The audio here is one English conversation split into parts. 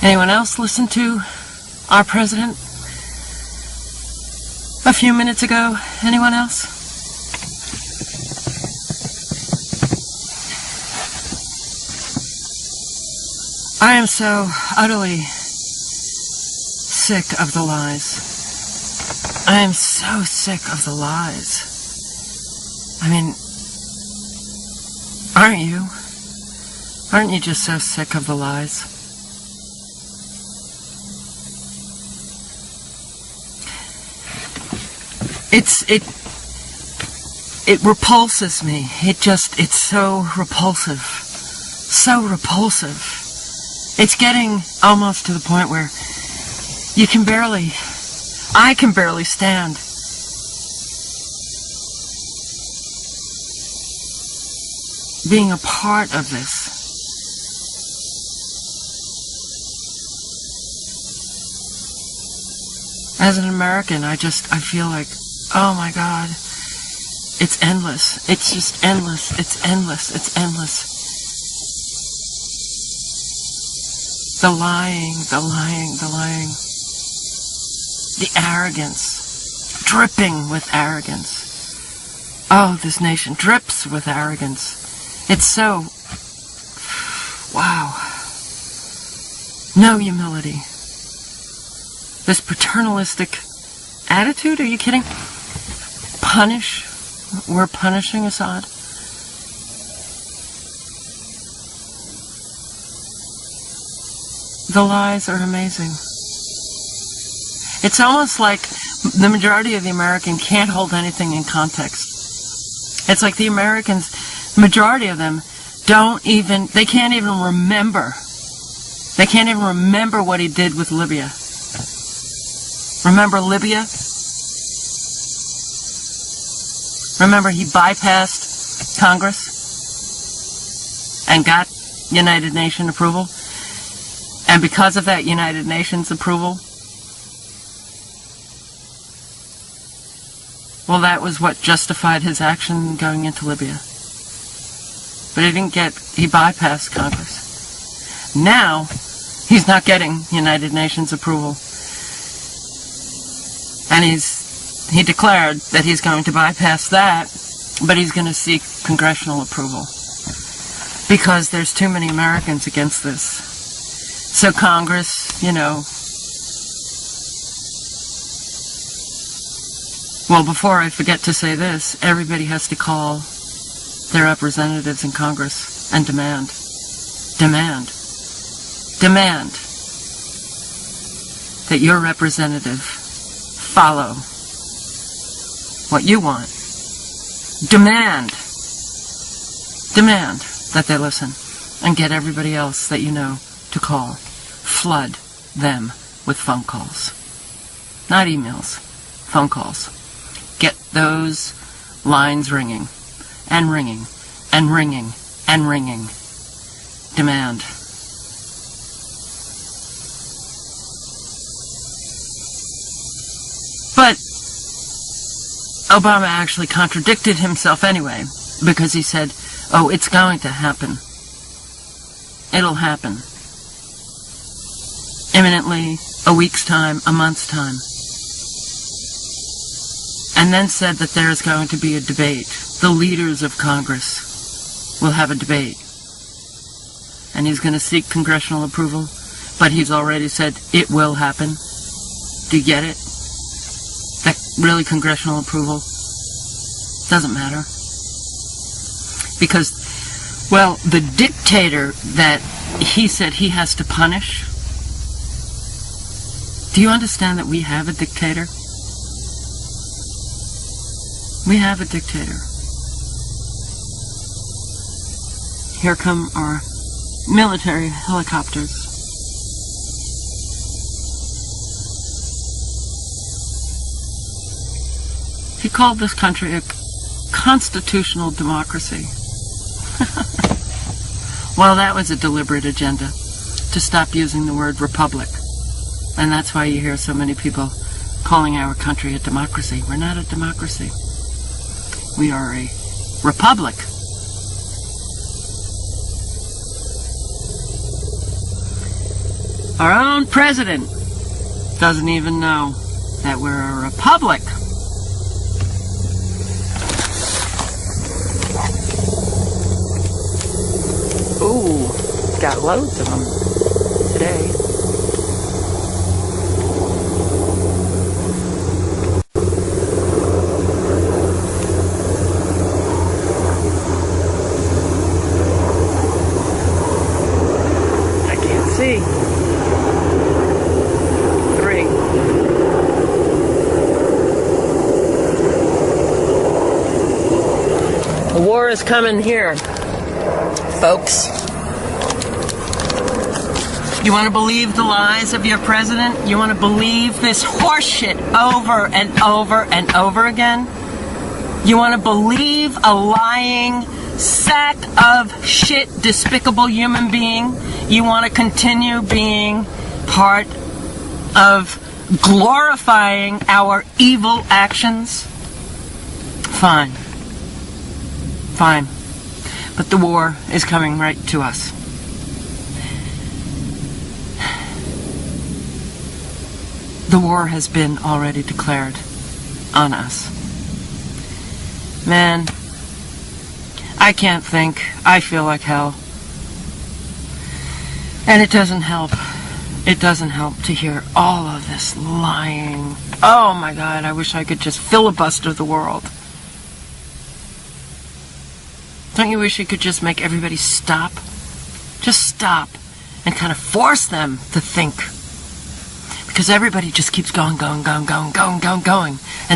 Anyone else listen to our president a few minutes ago? Anyone else? I am so utterly sick of the lies. I am so sick of the lies. I mean, aren't you? Aren't you just so sick of the lies? It repulses me. It's so repulsive. So repulsive. It's getting almost to the point where I can barely stand being a part of this. As an American, I feel like, oh my God, it's endless. It's just endless. It's endless. It's endless. The lying, the lying, the lying. The arrogance, dripping with arrogance. Oh, this nation drips with arrogance. It's so, wow. No humility. This paternalistic attitude, are you kidding? Punish. We're punishing Assad. The lies are amazing. It's almost like the majority of the American can't hold anything in context. It's like the Americans, the majority of them, they can't even remember. They can't even remember what he did with Libya. Remember Libya? Remember he bypassed Congress and got United Nations approval? And because of that United Nations approval, well, that was what justified his action going into Libya. But he bypassed Congress. Now, he's not getting United Nations approval. And he declared that he's going to bypass that, but he's going to seek congressional approval. Because there's too many Americans against this. So Congress, well, before I forget to say this, everybody has to call their representatives in Congress and demand that your representative follow what you want. Demand that they listen and get everybody else that you know to call. Flood them with phone calls. Not emails, phone calls. Get those lines ringing, and ringing, and ringing, and ringing. Demand. But Obama actually contradicted himself anyway, because he said, oh, it's going to happen. It'll happen. Imminently, a week's time, a month's time. And then said that there is going to be a debate. The leaders of Congress will have a debate. And he's going to seek congressional approval, but he's already said it will happen. Do you get it? That really congressional approval doesn't matter. Because, well, the dictator that he said he has to punish, do you understand that we have a dictator? We have a dictator. Here come our military helicopters. He called this country a constitutional democracy. Well, that was a deliberate agenda, to stop using the word republic. And that's why you hear so many people calling our country a democracy. We're not a democracy. We are a republic. Our own president doesn't even know that we're a republic. Ooh, got loads of them today. I can't see. 3. The war is coming here, folks. You want to believe the lies of your president? You want to believe this horseshit over and over and over again? You want to believe a lying sack of shit, despicable human being? You want to continue being part of glorifying our evil actions? Fine. Fine. But the war is coming right to us. The war has been already declared on us. Man, I can't think. I feel like hell. And it doesn't help. It doesn't help to hear all of this lying. Oh my God, I wish I could just filibuster the world. Don't you wish you could just make everybody stop? Just stop and kind of force them to think. Because everybody just keeps going, and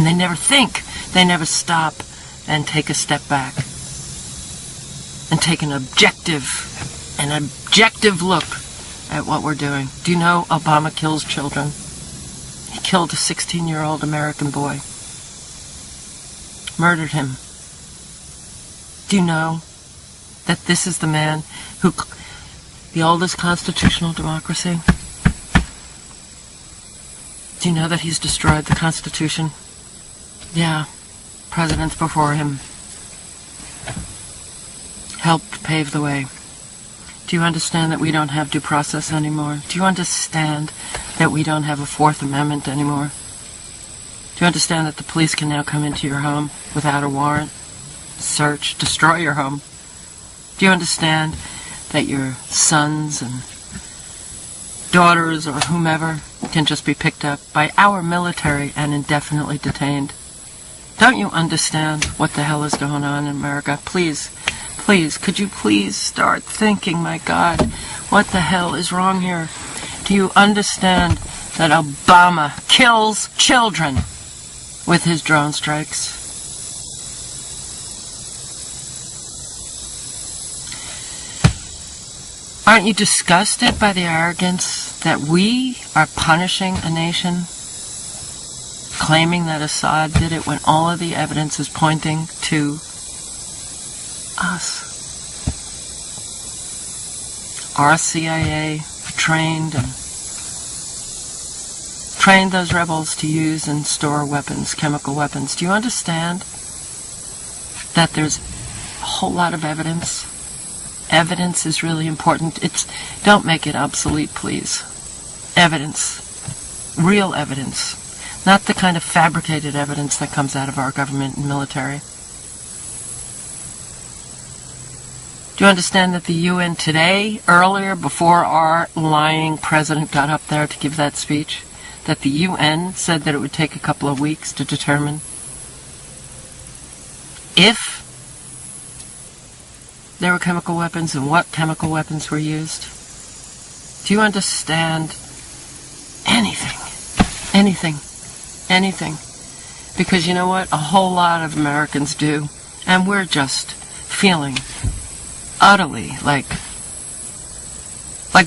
they never think. They never stop and take a step back and take an objective look at what we're doing. Do you know Obama kills children? He killed a 16-year-old American boy. Murdered him. Do you know that this is the man who, the oldest constitutional democracy? Do you know that he's destroyed the Constitution? Yeah, presidents before him helped pave the way. Do you understand that we don't have due process anymore? Do you understand that we don't have a Fourth Amendment anymore? Do you understand that the police can now come into your home without a warrant, search, destroy your home? Do you understand that your sons and daughters or whomever can just be picked up by our military and indefinitely detained? Don't you understand what the hell is going on in America? Please, could you please start thinking, my God, what the hell is wrong here? Do you understand that Obama kills children with his drone strikes? Aren't you disgusted by the arrogance that we are punishing a nation, claiming that Assad did it when all of the evidence is pointing to us? Our CIA trained those rebels to use and store weapons, chemical weapons. Do you understand that there's a whole lot of evidence? Evidence is really important. Don't make it obsolete, please. Evidence. Real evidence. Not the kind of fabricated evidence that comes out of our government and military. Do you understand that the UN today, earlier, before our lying president got up there to give that speech, that the UN said that it would take a couple of weeks to determine if there were chemical weapons and what chemical weapons were used? Do you understand anything? Anything. Because you know what? A whole lot of Americans do. And we're just feeling utterly like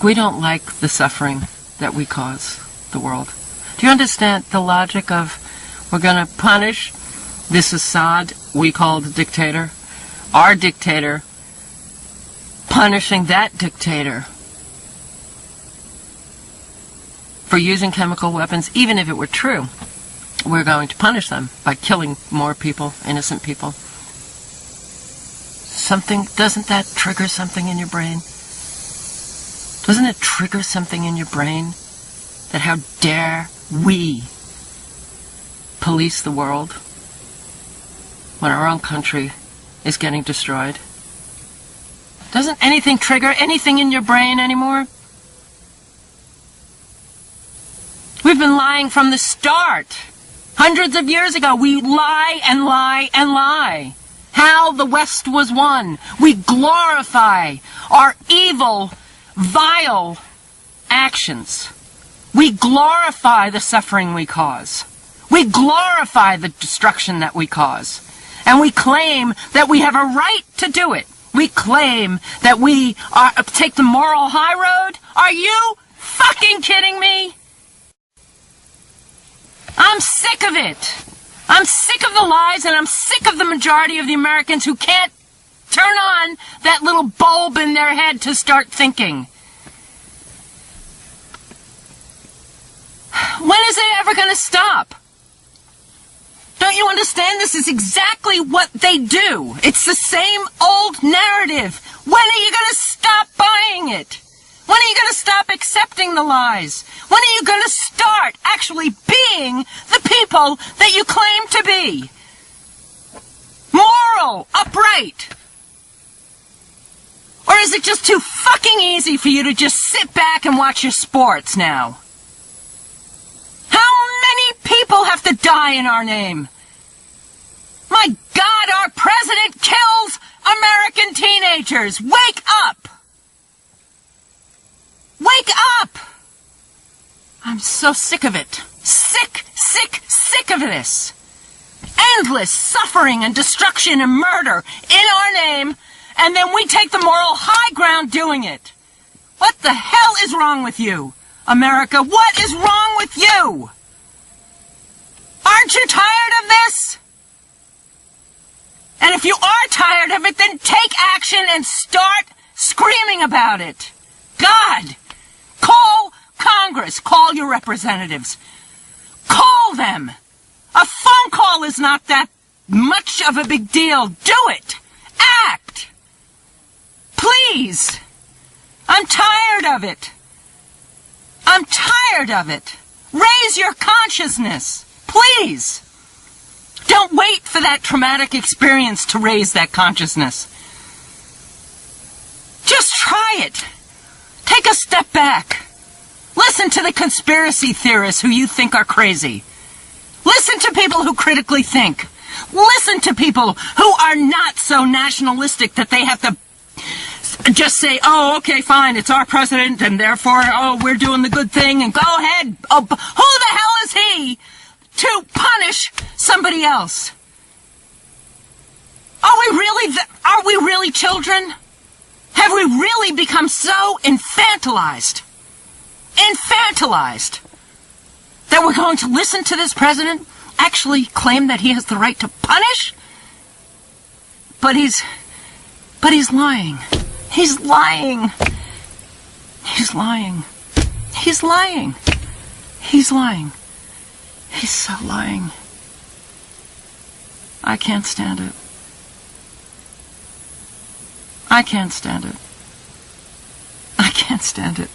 we don't like the suffering that we cause the world. Do you understand the logic of we're going to punish this Assad we call the dictator, our dictator, punishing that dictator for using chemical weapons? Even if it were true, we're going to punish them by killing more people, innocent people. Doesn't that trigger something in your brain? Doesn't it trigger something in your brain? That how dare we police the world when our own country is getting destroyed? Doesn't anything trigger anything in your brain anymore? We've been lying from the start. Hundreds of years ago, we lie and lie and lie. How the West was won. We glorify our evil, vile actions. We glorify the suffering we cause. We glorify the destruction that we cause. And we claim that we have a right to do it. We claim that we take the moral high road. Are you fucking kidding me? I'm sick of it. I'm sick of the lies, and I'm sick of the majority of the Americans who can't turn on that little bulb in their head to start thinking. When is it ever going to stop? Don't you understand? This is exactly what they do. It's the same old narrative. When are you going to stop buying it? When are you going to stop accepting the lies? When are you going to start actually being the people that you claim to be? Moral, upright. Or is it just too fucking easy for you to just sit back and watch your sports now? How many people have to die in our name? My God, our president kills American teenagers. Wake up! Wake up! I'm so sick of it. Sick, sick, sick of this. Endless suffering and destruction and murder in our name, and then we take the moral high ground doing it. What the hell is wrong with you, America? What is wrong with you? Aren't you tired of this? And if you are tired of it, then take action and start screaming about it. God, call Congress, call your representatives. Call them. A phone call is not that much of a big deal. Do it. Act. Please. I'm tired of it. I'm tired of it. Raise your consciousness. Please. Don't wait for that traumatic experience to raise that consciousness. Just try it. Take a step back. Listen to the conspiracy theorists who you think are crazy. Listen to people who critically think. Listen to people who are not so nationalistic that they have to just say, oh, okay, fine, it's our president, and therefore, oh, we're doing the good thing, and go ahead. Oh, who the hell is he to punish somebody else? Are we really children? Have we really become so infantilized that we're going to listen to this president actually claim that he has the right to punish? But he's lying. He's lying. He's lying. He's lying. He's lying. He's so lying. I can't stand it. I can't stand it. I can't stand it.